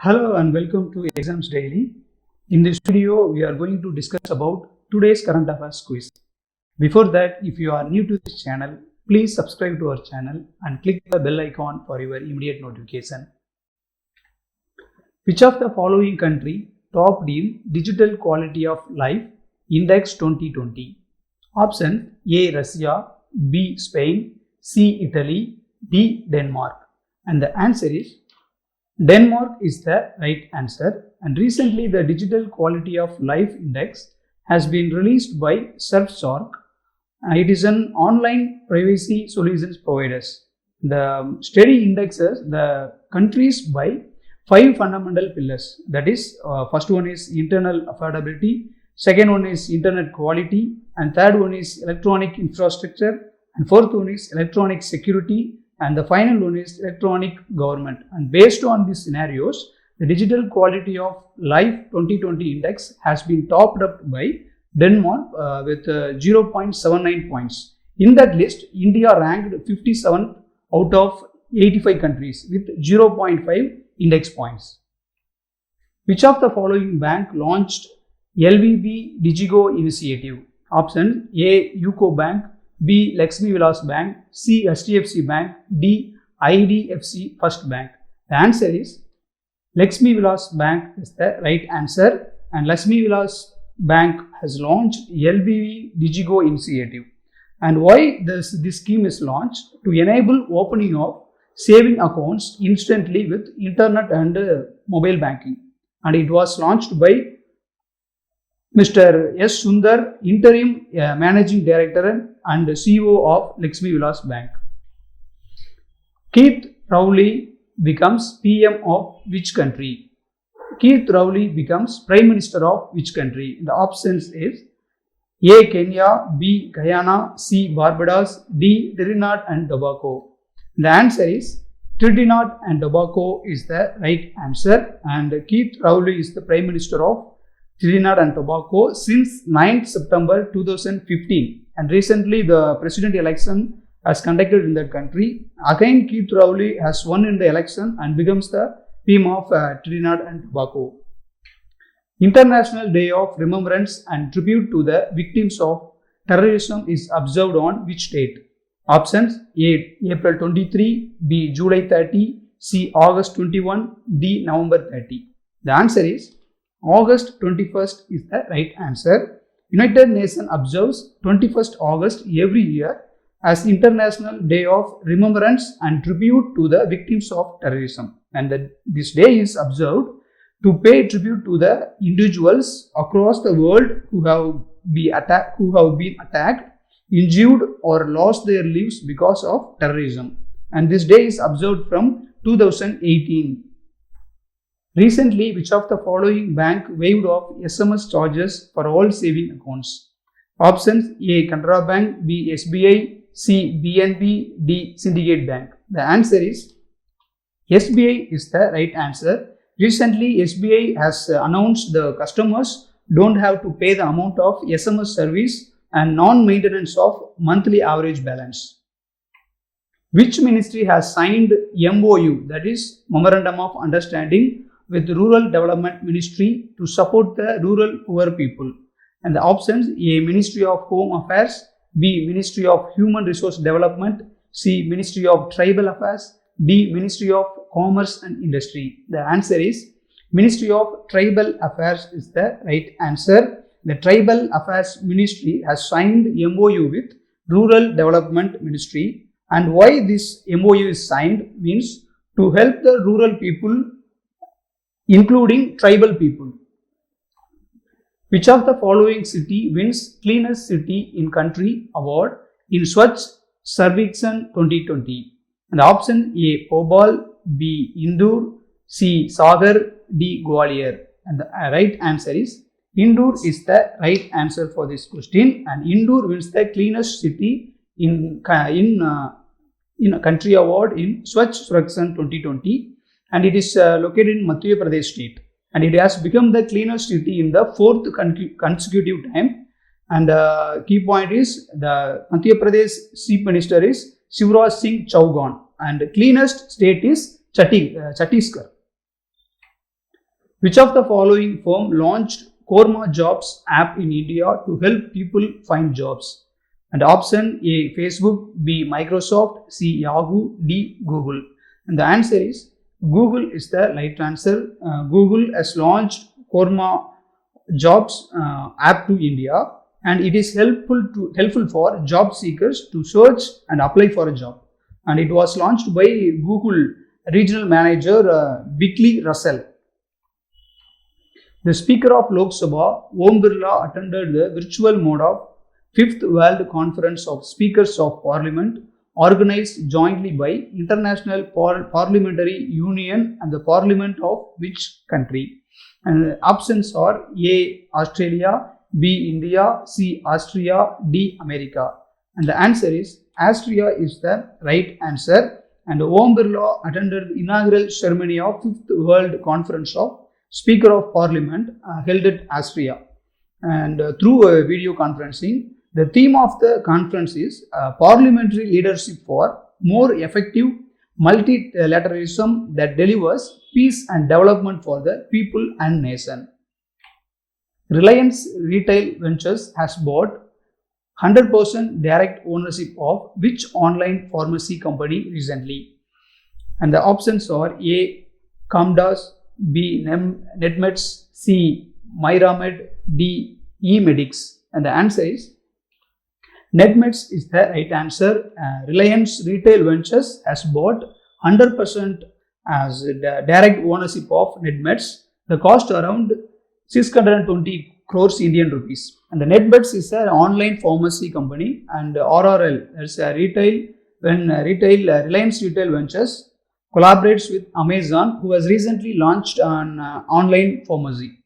Hello and welcome to Exams Daily. In this video, we are going to discuss about today's current affairs quiz. Before that, if you are new to this channel, please subscribe to our channel and click the bell icon for your immediate notification. Which of the following country topped in Digital Quality of Life Index 2020? Option A. Russia, B. Spain, C. Italy, D. Denmark. And the answer is Denmark is the right answer, and recently the Digital Quality of Life Index has been released by Surfshark. It is an online privacy solutions providers. The study indexes the countries by 5 fundamental pillars. That is, first one is internal affordability, second one is internet quality, and third one is electronic infrastructure, and fourth one is electronic security, and the final one is electronic government. And based on these scenarios, the Digital Quality of Life 2020 index has been topped up by Denmark with 0.79 points. In that list, India ranked 57 out of 85 countries with 0.5 index points. Which of the following bank launched LVB Digigo initiative? Option A. UCO Bank, B. Laxmi Vilas Bank, C. HDFC Bank, D. IDFC First Bank. The answer is Laxmi Vilas Bank is the right answer, and Laxmi Vilas Bank has launched LVB Digigo initiative. And why this scheme is launched? To enable opening of saving accounts instantly with internet and mobile banking. And it was launched by Mr. S. Sundar, Interim Managing Director and CEO of Laxmi Vilas Bank. Keith Rowley becomes PM of which country? Keith Rowley becomes Prime Minister of which country? The options is A. Kenya, B. Guyana, C. Barbados, D. Trinidad and Tobago. The answer is Trinidad and Tobago is the right answer, and Keith Rowley is the Prime Minister of Trinidad and Tobago since 9th September 2015, and recently the president election has conducted in that country. Again, Keith Rowley has won in the election and becomes the PM of Trinidad and Tobago. International Day of Remembrance and Tribute to the Victims of Terrorism is observed on which date? Options A. April 23, B. July 30, C. August 21, D. November 30. The answer is August 21st is the right answer. United Nations observes 21st August every year as International Day of Remembrance and Tribute to the Victims of Terrorism. And this day is observed to pay tribute to the individuals across the world who have been attacked, injured, or lost their lives because of terrorism. And this day is observed from 2018. Recently, which of the following bank waived off SMS charges for all saving accounts? Options A. Canara Bank, B. SBI, C. BNB, D. Syndicate Bank. The answer is SBI is the right answer. Recently, SBI has announced the customers don't have to pay the amount of SMS service and non-maintenance of monthly average balance. Which ministry has signed MOU, that is Memorandum of Understanding, with Rural Development Ministry to support the rural poor people? And the options A. Ministry of Home Affairs, B. Ministry of Human Resource Development, C. Ministry of Tribal Affairs, D. Ministry of Commerce and Industry. The answer is Ministry of Tribal Affairs is the right answer. The Tribal Affairs Ministry has signed MOU with Rural Development Ministry. And why this MOU is signed means to help the rural people, including tribal people. Which of the following city wins Cleanest City in Country award in Swachh Sarvekshan 2020? And the option A. Bhopal, B. Indore, C. Sagar, D. Gwalior. And the right answer is Indore is the right answer for this question, and Indore wins the Cleanest City in a country award in Swachh Sarvekshan 2020, and it is located in Madhya Pradesh state, and it has become the cleanest city in the 4th consecutive time. And key point is the Madhya Pradesh Chief Minister is Shivraj Singh Chauhan, and cleanest state is Chhattisgarh. Which of the following firm launched Korma Jobs app in India to help people find jobs? And option A, Facebook, B, Microsoft, C, Yahoo, D, Google. And the answer is Google is the right answer. Google has launched Korma Jobs app to India, and it is helpful for job seekers to search and apply for a job. And it was launched by Google regional manager Bickley Russell. The Speaker of Lok Sabha, Om Birla, attended the virtual mode of 5th World Conference of Speakers of Parliament, organized jointly by International Parliamentary Union and the Parliament of which country? And options are A, Australia, B, India, C, Austria, D, America. And the answer is Austria is the right answer. And Om Birla attended the inaugural ceremony of 5th World Conference of Speaker of Parliament held at Austria. And through video conferencing, the theme of the conference is parliamentary leadership for more effective multilateralism that delivers peace and development for the people and nation. Reliance Retail Ventures has bought 100% direct ownership of which online pharmacy company recently? And the options are A, Comdas, B, Netmeds, C, Myramed, D, eMedics. And the answer is Netmeds is the right answer. Reliance Retail Ventures has bought 100% as the direct ownership of Netmeds. The cost around 620 crores Indian rupees. And the Netmeds is an online pharmacy company, and RRL, that's a Reliance Retail Ventures collaborates with Amazon, who has recently launched an online pharmacy.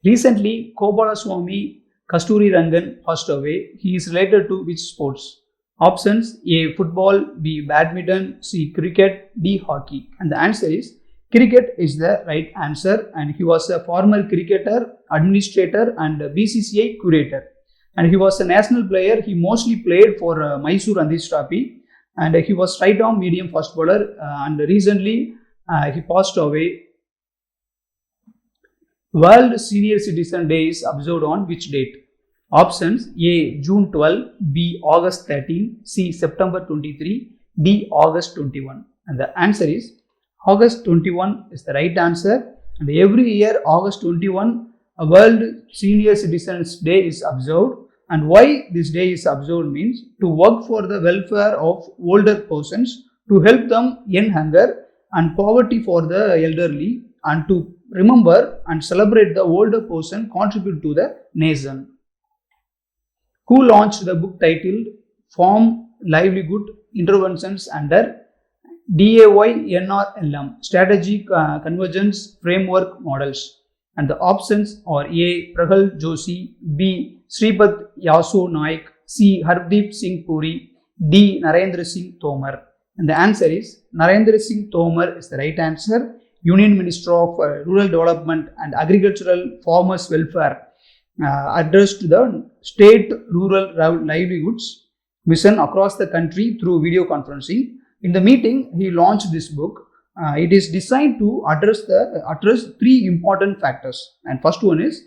Recently, Kobalaswamy Kasturi Rangan passed away. He is related to which sports? Options A, football, B, badminton, C, cricket, D, hockey. And the answer is cricket is the right answer, and he was a former cricketer, administrator and BCCI curator. And he was a national player. He mostly played for Mysore Andhishtrapi, and he was right arm medium fast bowler, and recently he passed away. World Senior Citizen Day is observed on which date? Options A, June 12, B, August 13, C, September 23, D, August 21. And the answer is August 21 is the right answer. And every year August 21, a World Senior Citizens Day is observed. And why this day is observed means to work for the welfare of older persons, to help them end hunger and poverty for the elderly, and to remember and celebrate the older person contribute to the nation. Who launched the book titled Farm Livelihood Interventions under DAY-NRLM Strategic Convergence Framework Models? And the options are A, Prahalad Joshi, B, Sripath Yaso Naik, C, Hardeep Singh Puri, D, Narendra Singh Tomar. And the answer is Narendra Singh Tomar is the right answer. Union Minister of Rural Development and Agricultural Farmers Welfare addressed the State Rural Livelihoods Mission across the country through video conferencing. In the meeting, he launched this book. It is designed to address three important factors. And first one is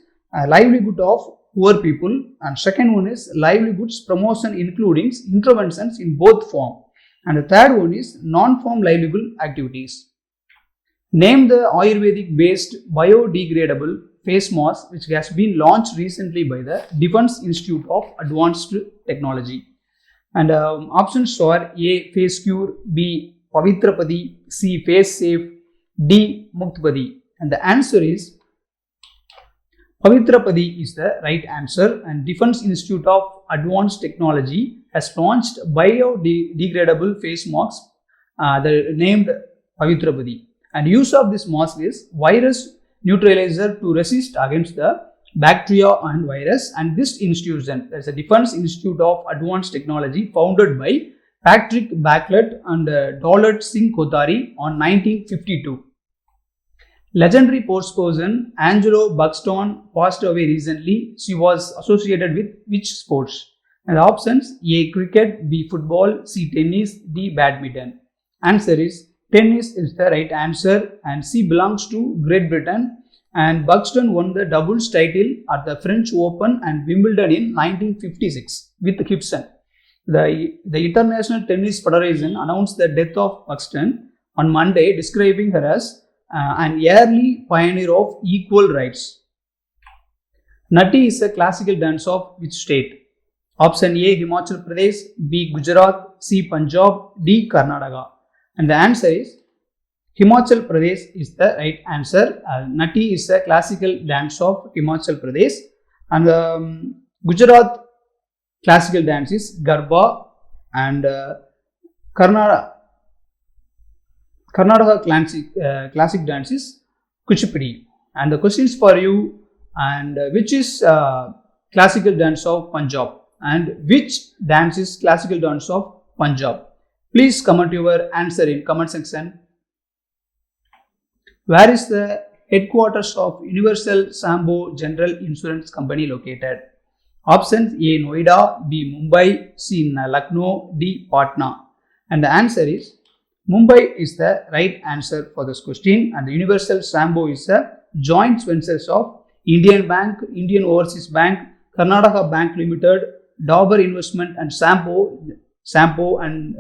livelihood of poor people, and second one is livelihoods promotion, including interventions in both form, and the third one is non-farm livelihood activities. Name the Ayurvedic based biodegradable face mask which has been launched recently by the Defence Institute of Advanced Technology. And options are A, Face Cure, B, Pavitrapadi, C, Face Safe, D, Muktpadi. And the answer is Pavitrapadi is the right answer, and Defence Institute of Advanced Technology has launched biodegradable face masks named Pavitrapadi. And use of this mask is virus neutralizer to resist against the bacteria and virus. And this institution, there is a Defence Institute of Advanced Technology founded by Patrick Backlet and Daulat Singh Kothari on 1952. Legendary sportsperson Angelo Buxton passed away recently. She was associated with which sports? And the options: A. Cricket, B. Football, C. Tennis, D. Badminton. Answer is tennis is the right answer, and she belongs to Great Britain. And Buxton won the doubles title at the French Open and Wimbledon in 1956 with Gibson. The International Tennis Federation announced the death of Buxton on Monday, describing her as an early pioneer of equal rights. Natti is a classical dance of which state? Option A. Himachal Pradesh, B. Gujarat, C. Punjab, D. Karnataka. And the answer is Himachal Pradesh is the right answer. Natti is a classical dance of Himachal Pradesh, and Gujarat classical dance is Garba, and Karnataka classic dance is Kuchipudi. And the questions for you: and which is classical dance of Punjab, and which dance is classical dance of Punjab? Please comment your answer in comment section. Where is the headquarters of Universal Sampo General Insurance Company located? Options: A. Noida, B. Mumbai, C. Lucknow, D. Patna. And the answer is Mumbai is the right answer for this question. And the Universal Sampo is a joint venture of Indian Bank, Indian Overseas Bank, Karnataka Bank Limited, Dabur Investment and Sampo and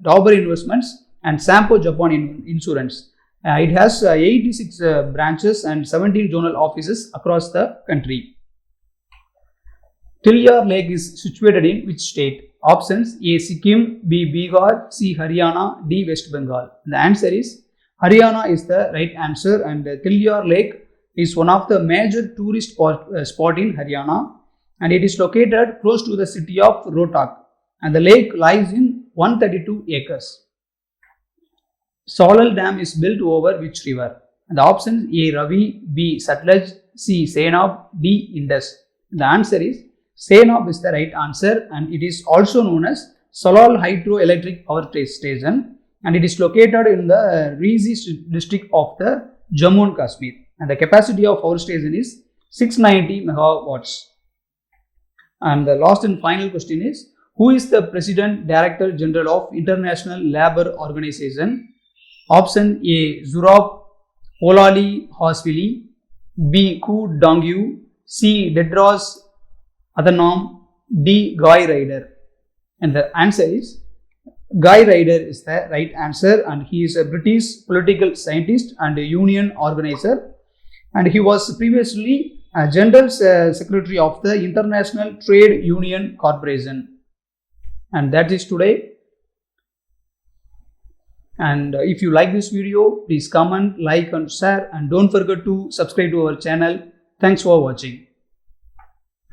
Dabur Investments and Sampo Japan Insurance. It has 86 branches and 17 zonal offices across the country. Tilliar Lake is situated in which state? Options: A. Sikkim, B. Bihar, C. Haryana, D. West Bengal. The answer is Haryana is the right answer, and Tilliar Lake is one of the major tourist spot in Haryana, and it is located close to the city of Rohtak, and the lake lies in 132 acres. Solal Dam is built over which river? And the options: A. Ravi, B. Satluj, C. Senab, D. Indus. The answer is Senab is the right answer, and it is also known as Solal Hydroelectric Power Station, and it is located in the Reasi district of the Jammu and Kashmir, and the capacity of power station is 690 megawatts. And the last and final question is: who is the President Director General of International Labour Organization? Option A. Zurab Olali Hosvili, B. Ku Dongyu, C. Tedros Adhanom, D. Guy Ryder. And the answer is Guy Ryder is the right answer, and he is a British political scientist and a union organizer, and he was previously a General Secretary of the International Trade Union Corporation. And that is today. And if you like this video, please comment, like and share, and don't forget to subscribe to our channel. Thanks for watching.